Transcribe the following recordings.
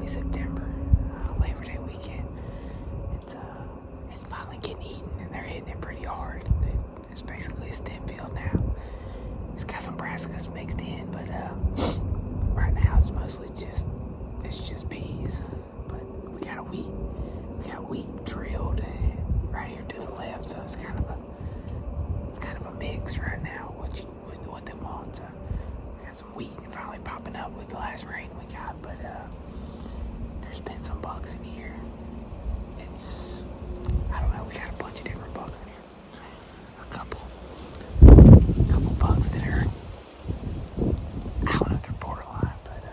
early September, Labor Day weekend. It's finally getting eaten, and they're hitting it pretty hard. It's basically a stem field now. It's got some brassicas mixed in, but right now it's mostly just peas. But we got wheat drilled right here to the left, so it's kind of a mix right now with what they want. So we got some wheat finally popping up with the last rain we got, but there's been some bugs in here. I don't know, we got a bunch of different bugs in here. A couple bugs that are, I don't know if they're borderline, but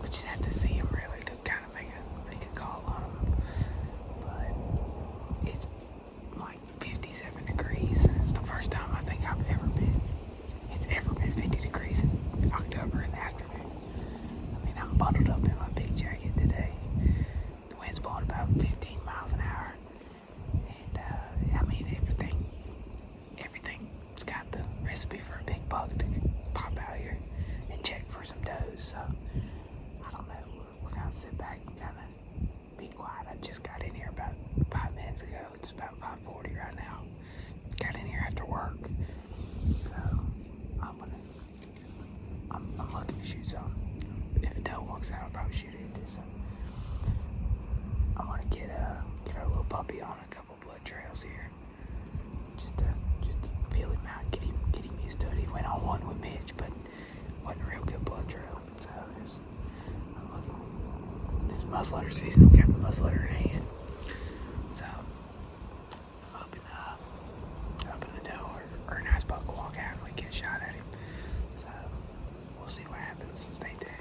we just have to see them really to kind of make a call on them. But it's like 57 degrees, and it's the first time I think it's ever been 50 degrees in October in the afternoon. I mean, I'm bundled up in my big jacket today. The wind's blowing about 15 miles an hour. And, I mean, everything's got the recipe for a big bug to pop out here and check for some does. So, I don't know. We're going to sit back and kind of be quiet. I just got in here about 5 minutes ago. It's about 5:40 right now. Got in here after work. So, I'm looking to shoot some. If a doe walks out, I'll probably shoot it too. So, I'm going to get our little puppy on a couple blood trails here. Just to feel him out, get him used to it. He went on one with Mitch, but wasn't a real good blood trail. So I'm looking. This is muzzleloader season. I've got the muzzleloader in hand. So I'm hoping the doe or a nice buck will walk out and we get a shot at him. So we'll see what happens. Stay tuned.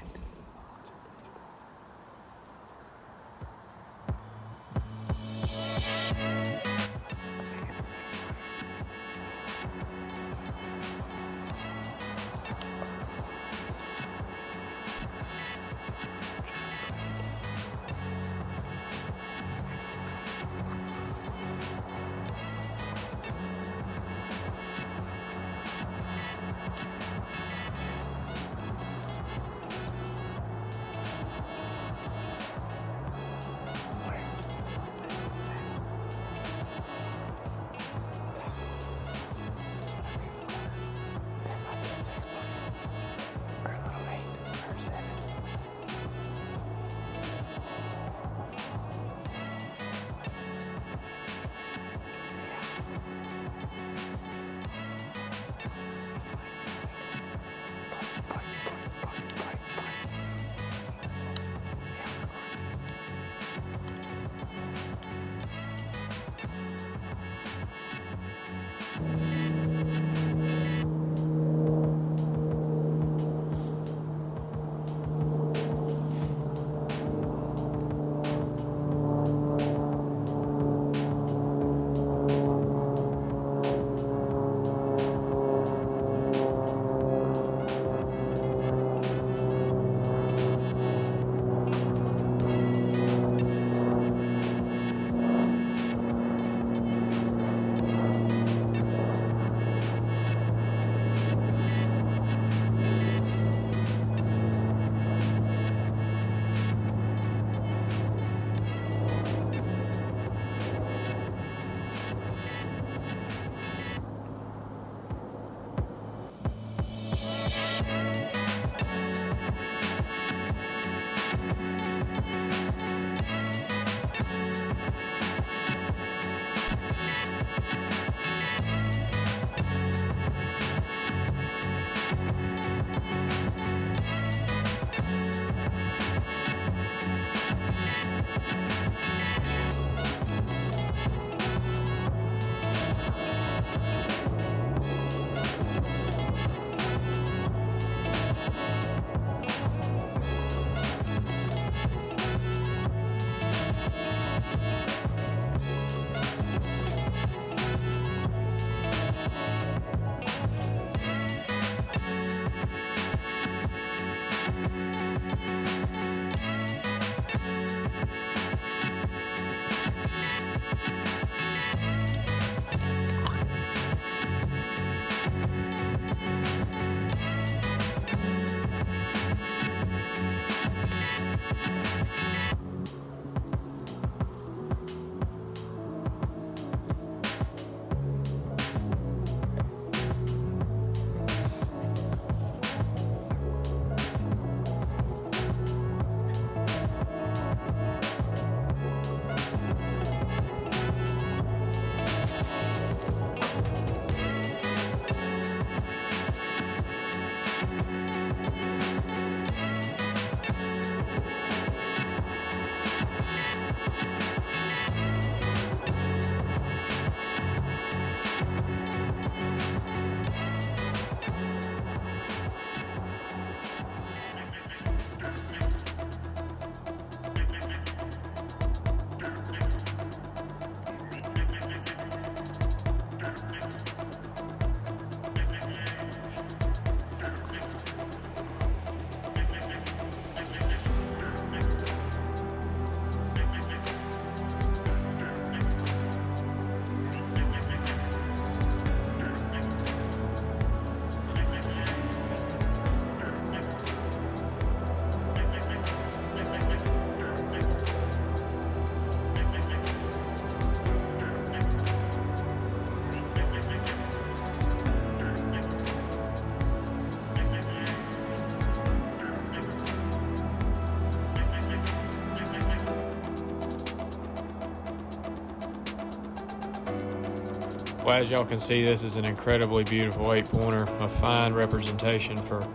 Well, as y'all can see, this is an incredibly beautiful 8-pointer, a fine representation for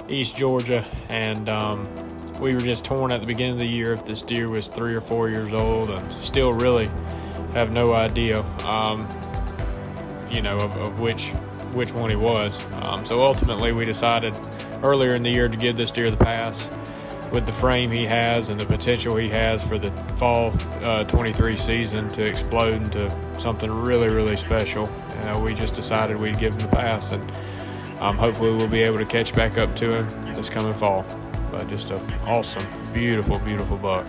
East Georgia, and we were just torn at the beginning of the year if this deer was 3 or 4 years old, and still really have no idea, of which one he was. So ultimately, we decided earlier in the year to give this deer the pass with the frame he has and the potential he has for the fall 23 season to explode into something really, really special. We just decided we'd give him the pass, and hopefully we'll be able to catch back up to him this coming fall. But just an awesome, beautiful, beautiful buck.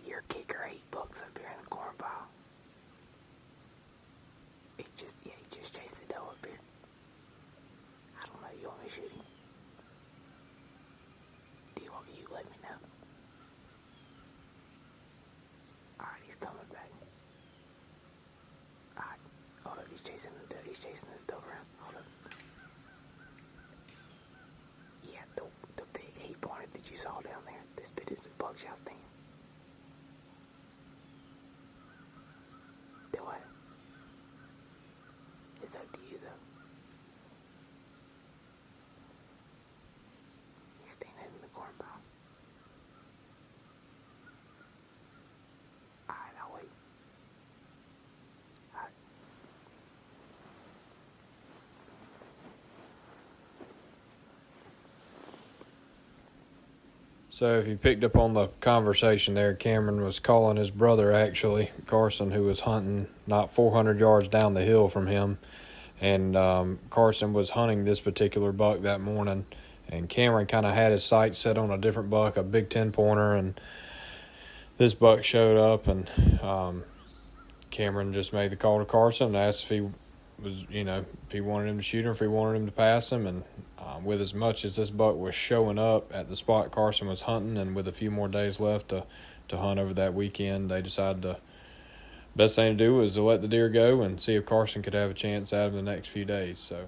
Your kicker 8 bucks up here in the corn pile. He just chased the doe up here. I don't know, you want me to shoot him? Do you want you let me know? Alright, he's coming back. Alright, hold up, he's chasing this doe around. Hold up. Yeah, the big 8-pointer that you saw down there. This bit is the buckshot stand. Do what? It's up to you though. He's standing in the corn pile. Alright, I'll wait. Alright. So if you picked up on the conversation there, Cameron was calling his brother, actually, Carson, who was hunting not 400 yards down the hill from him. And Carson was hunting this particular buck that morning. And Cameron kind of had his sights set on a different buck, a big 10-pointer. And this buck showed up, and Cameron just made the call to Carson and asked if he was, if he wanted him to shoot him, if he wanted him to pass him. And with as much as this buck was showing up at the spot Carson was hunting, and with a few more days left to hunt over that weekend, they decided best thing to do was to let the deer go and see if Carson could have a chance at him the next few days. So.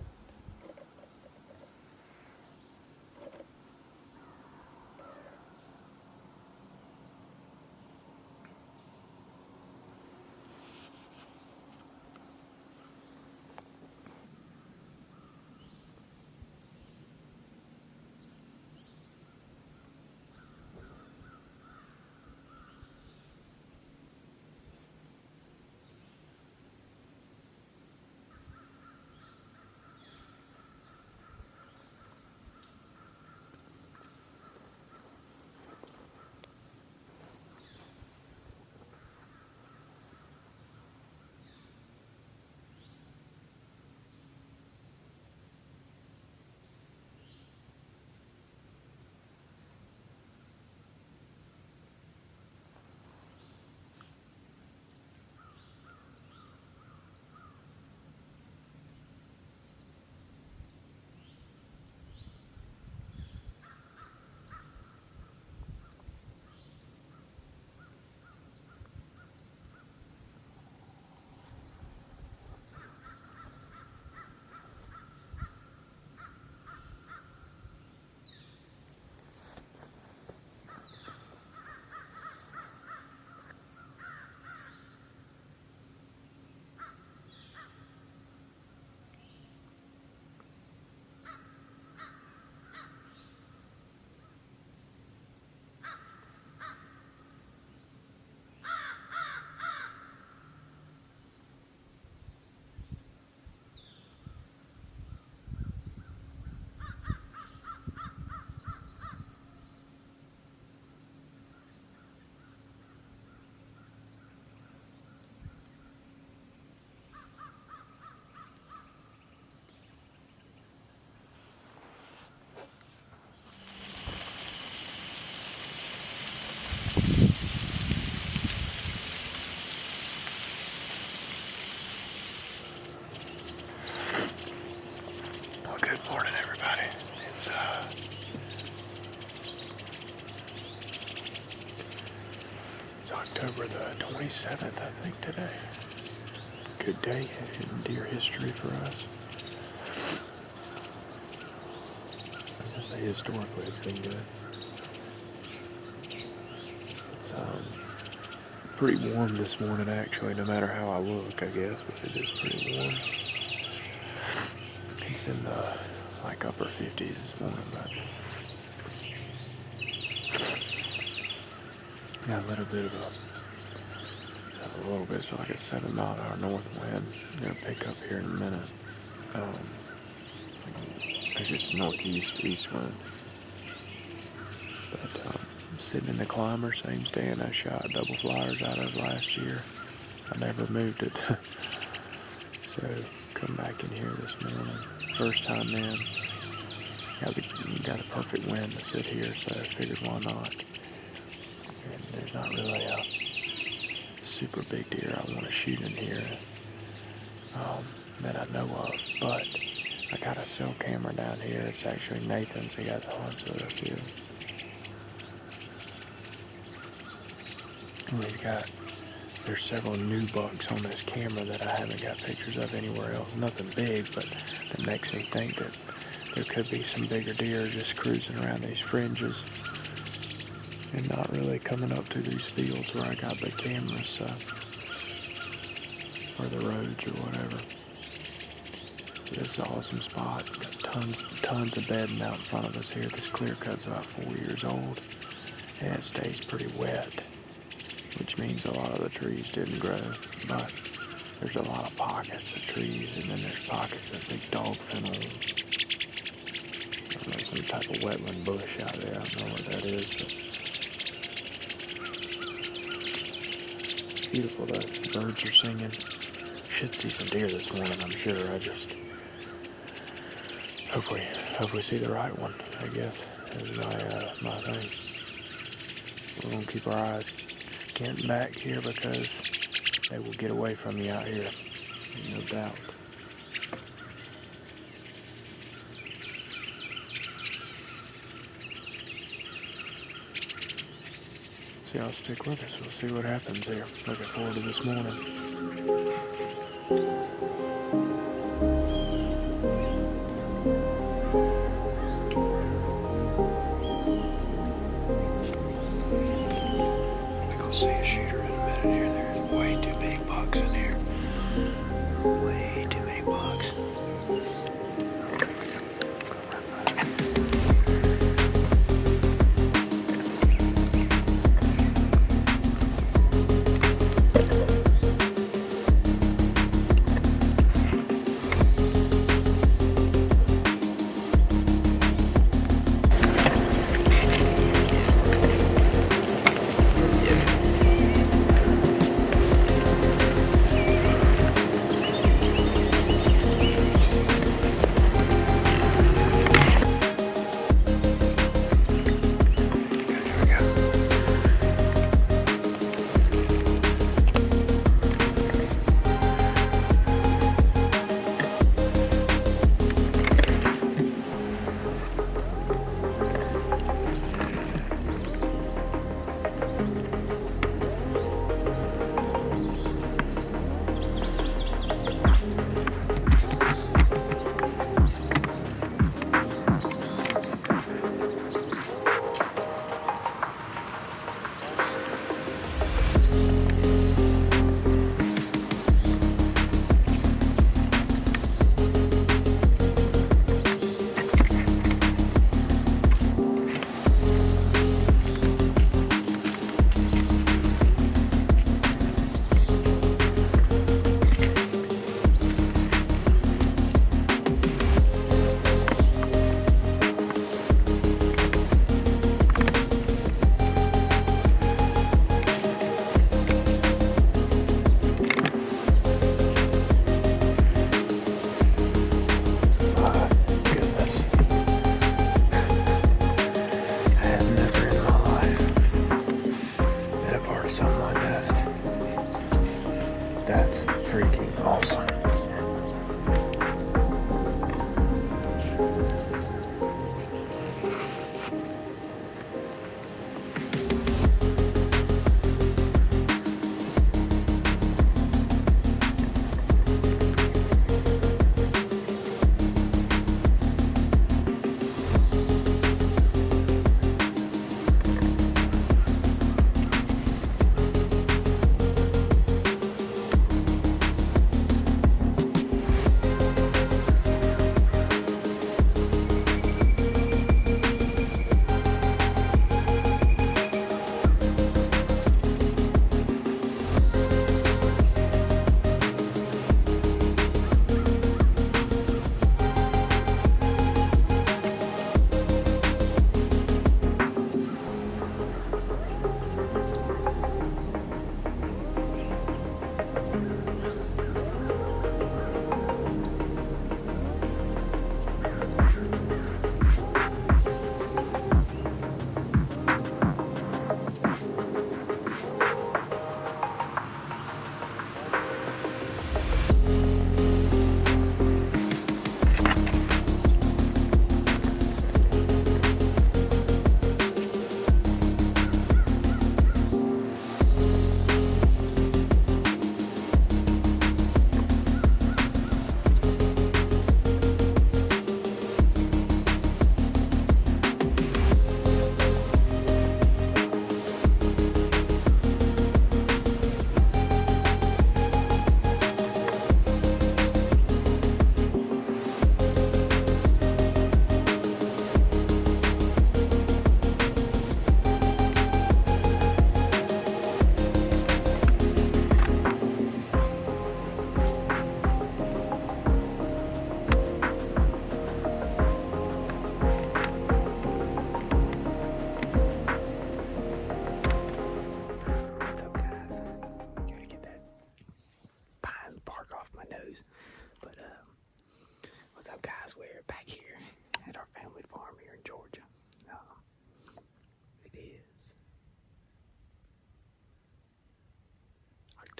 Good morning, everybody. It's October the 27th, I think, today. Good day in deer history for us. I was going to say historically it's been good. It's pretty warm this morning, actually, no matter how I look, I guess, but it is pretty warm. It's in the upper 50s this morning, but got a little bit of so like a 7 mile an hour north wind. I'm gonna pick up here in a minute. It's just northeast east wind. But I'm sitting in the climber, same stand I shot double flyers out of last year. I never moved it. So come back in here this morning. First time in. Got a perfect wind to sit here, so I figured why not. And there's not really a super big deer I want to shoot in here that I know of, but I got a cell camera down here. It's actually Nathan's. He got the hunts with us here. There's several new bucks on this camera that I haven't got pictures of anywhere else. Nothing big, but that makes me think that there could be some bigger deer just cruising around these fringes and not really coming up to these fields where I got big cameras, or the roads or whatever. This is an awesome spot. Got tons of bedding out in front of us here. This clear cut's about 4 years old, and it stays pretty wet, which means a lot of the trees didn't grow, but there's a lot of pockets of trees, and then there's pockets of big dog fennel. I don't know, some type of wetland bush out there. I don't know what that is, but it's beautiful though. The birds are singing. Should see some deer this morning, I'm sure. I just hope we see the right one, I guess, is my thing. We're gonna keep our eyes skint back here because they will get away from you out here, no doubt. So y'all stick with us. We'll see what happens here. Looking forward to this morning. We're gonna see a shooter in a minute here. There's way too big bucks in here. Way too many bucks. That's freaking awesome.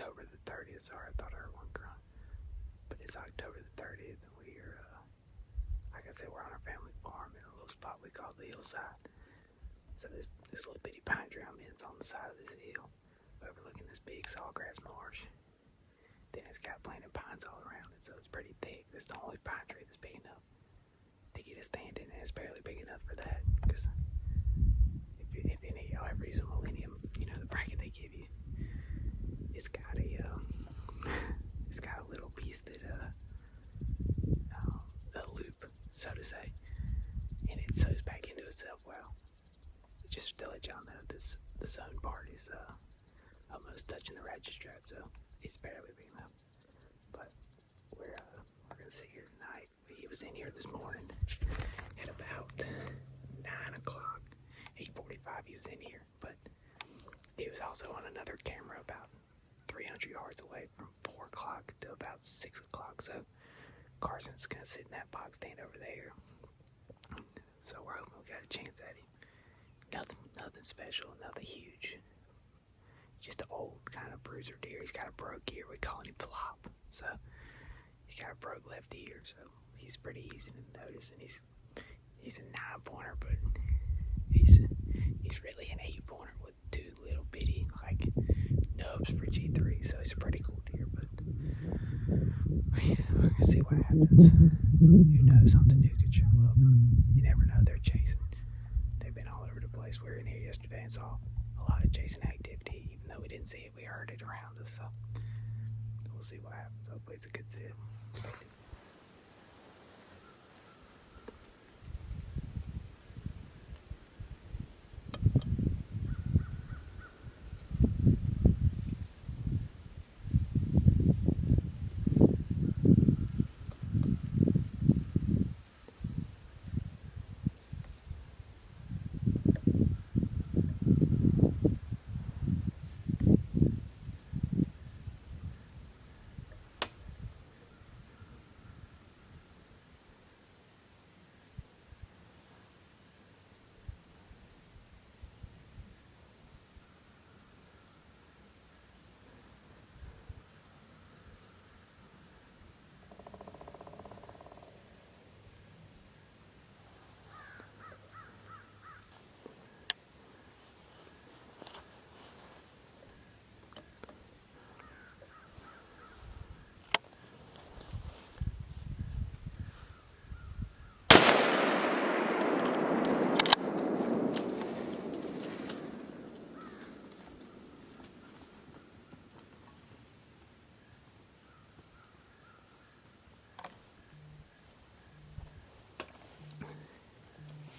October the 30th. Sorry, I thought I heard one crying. But it's October the 30th, and we're, like I said, we're on our family farm in a little spot we call the hillside. So this this little bitty pine tree I'm in. It's on the side of this hill, overlooking this big sawgrass marsh. Then it's got planted pines all around it, so it's pretty thick. It's the only pine tree that's big enough to get a stand in, and it's barely big enough for that. Because if any of y'all ever use a Millennium, you know the bracket they give you. It's got a little piece that a loop, so to say, and it sews back into itself well. Just to let y'all know, the sewn part is almost touching the ratchet strap, so it's barely big enough. But we're gonna sit here tonight. He was in here this morning at about 9 o'clock, 8:45. He was in here, but he was also on another camera about 300 yards away from 4 o'clock to about 6 o'clock. So Carson's gonna sit in that box stand over there. So we're hoping we got a chance at him. Nothing special, nothing huge. Just an old kind of bruiser deer. He's got a broke ear. We call him Flop. So he's got a broke left ear. So he's pretty easy to notice. And he's a 9-pointer, but he's really an 8-pointer with 2 little bitty like nubs for G3. So he's a pretty cool deer. But we're gonna see what happens. Who knows? Something new could show up. You never know. They're chasing. They've been all over the place. We were in here yesterday and saw a lot of chasing activity. Even though we didn't see it, we heard it around us. So we'll see what happens. Hopefully it's a good sit. Stay tuned.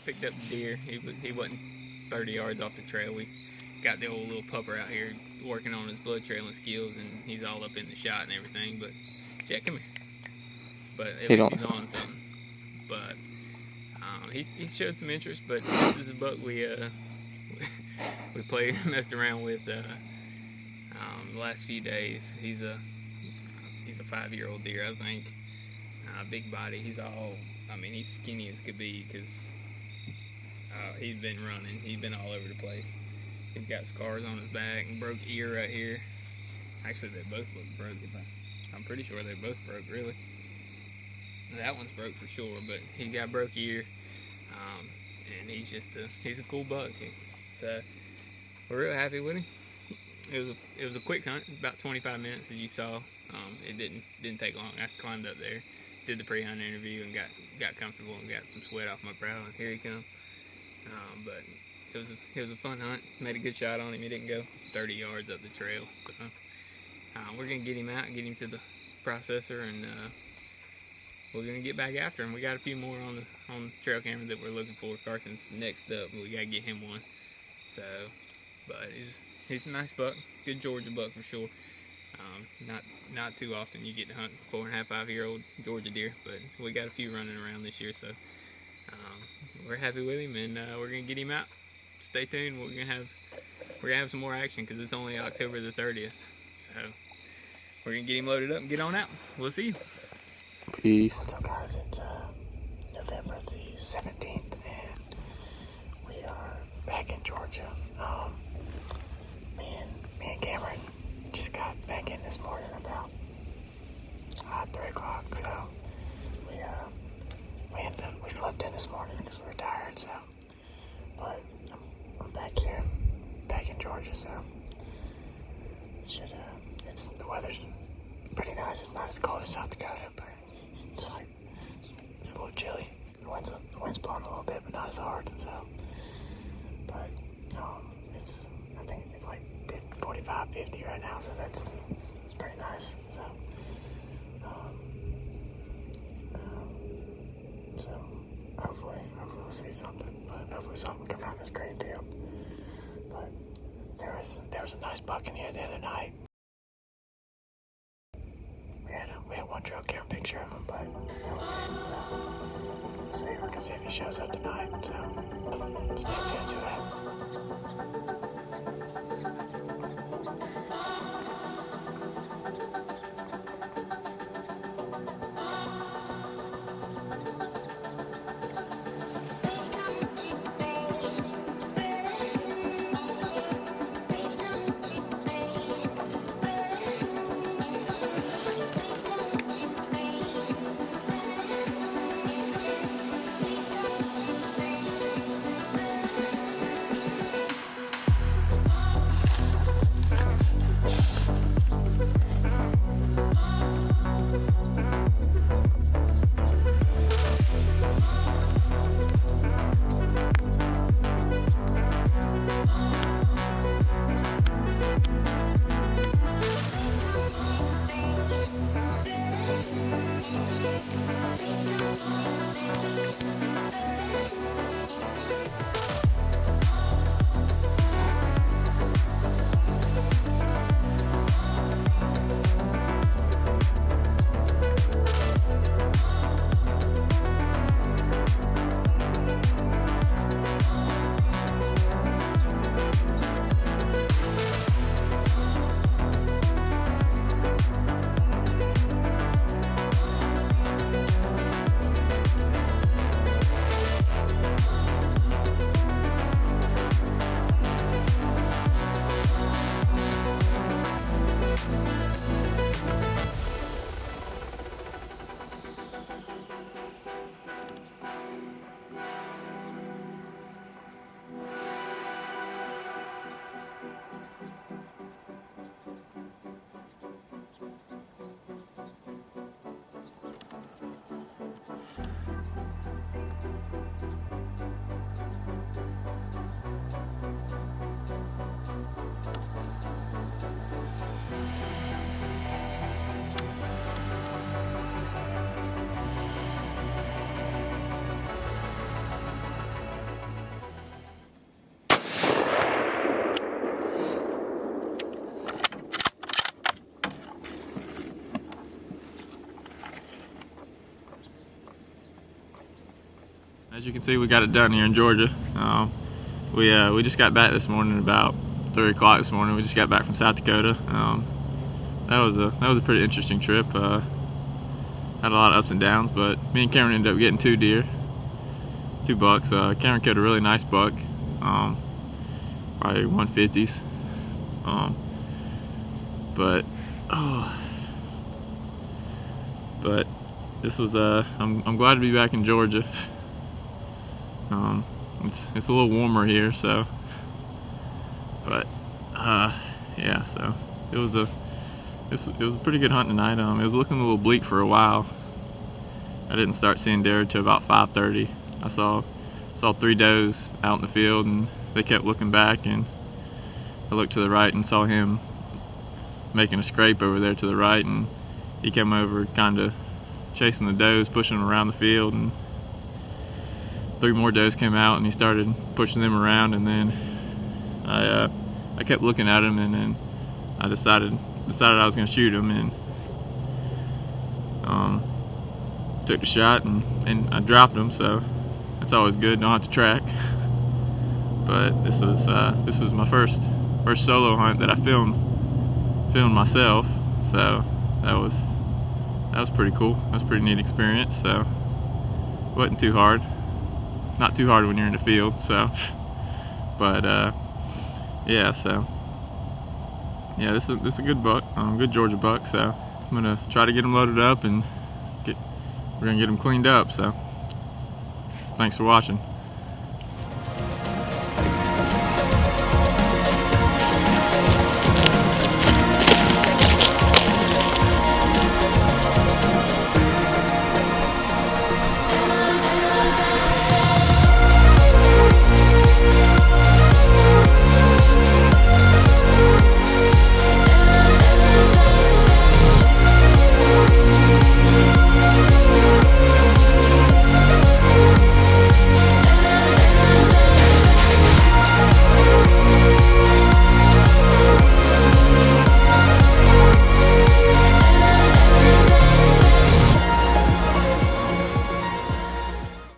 Picked up the deer. He wasn't 30 yards off the trail. We got the old little pupper out here working on his blood trailing skills, and he's all up in the shot and everything. But Jack, come here. But at least he's on something. But he showed some interest. But this is a buck we messed around with the last few days. He's a 5-year-old deer, I think. Big body. He's skinny as could be because he's been running. He's been all over the place. He's got scars on his back and broke ear right here. Actually, they both look broke. I'm pretty sure they both broke, really. That one's broke for sure, but he got broke ear. And he's a cool buck. So we're real happy with him. It was a quick hunt, about 25 minutes as you saw. It didn't take long. I climbed up there, did the pre-hunt interview, and got comfortable and got some sweat off my brow. And here he comes. But it was a fun hunt. Made a good shot on him. He didn't go 30 yards up the trail. So we're gonna get him out and get him to the processor, and we're gonna get back after him. We got a few more on the trail camera that we're looking for. Carson's next up, but we gotta get him one. So, but he's a nice buck, good Georgia buck for sure. Not too often you get to hunt 4.5, 5-year-old Georgia deer, but we got a few running around this year, so we're happy with him, and we're gonna get him out. Stay tuned. We're gonna have some more action because it's only October the 30th, so we're gonna get him loaded up and get on out. We'll see you. Peace. What's up, guys? It's November the 17th, and we are back in Georgia. Me and Cameron just got back in this morning about 3 o'clock, so we slept in this morning because we were tired. So, but I'm back here, back in Georgia, so the weather's pretty nice. It's not as cold as South Dakota, but it's a little chilly. The wind's blowing a little bit, but not as hard. So, but I think it's like 45, 50 right now, so it's pretty nice. So, so hopefully we'll see something. But hopefully something will come out in this green field. But there was a nice buck in here the other night. We had one trail cam picture of him, but that was it. So we'll see. I can see if he shows up tonight. So stay tuned to that. As you can see, we got it done here in Georgia. We just got back this morning about 3 o'clock this morning. We just got back from South Dakota. That was a pretty interesting trip. Had a lot of ups and downs, but me and Cameron ended up getting 2 deer, 2 bucks. Cameron killed a really nice buck, probably 150s. But this was I'm glad to be back in Georgia. It's a little warmer here, so, but yeah, so it was a pretty good hunt tonight. It was looking a little bleak for a while. I didn't start seeing deer till about 5:30. I saw 3 does out in the field, and they kept looking back, and I looked to the right and saw him making a scrape over there to the right, and he came over kind of chasing the does, pushing them around the field, and 3 more does came out, and he started pushing them around, and then I kept looking at him, and then I decided I was going to shoot him, and took the shot, and I dropped him, so that's always good, don't have to track. But this was my first solo hunt that I filmed myself, so that was pretty cool. That was a pretty neat experience. So wasn't too hard. Not too hard when you're in the field, so, but yeah, so yeah, this is a good buck, good Georgia buck. So I'm gonna try to get him loaded up, and we're gonna get him cleaned up. So thanks for watching.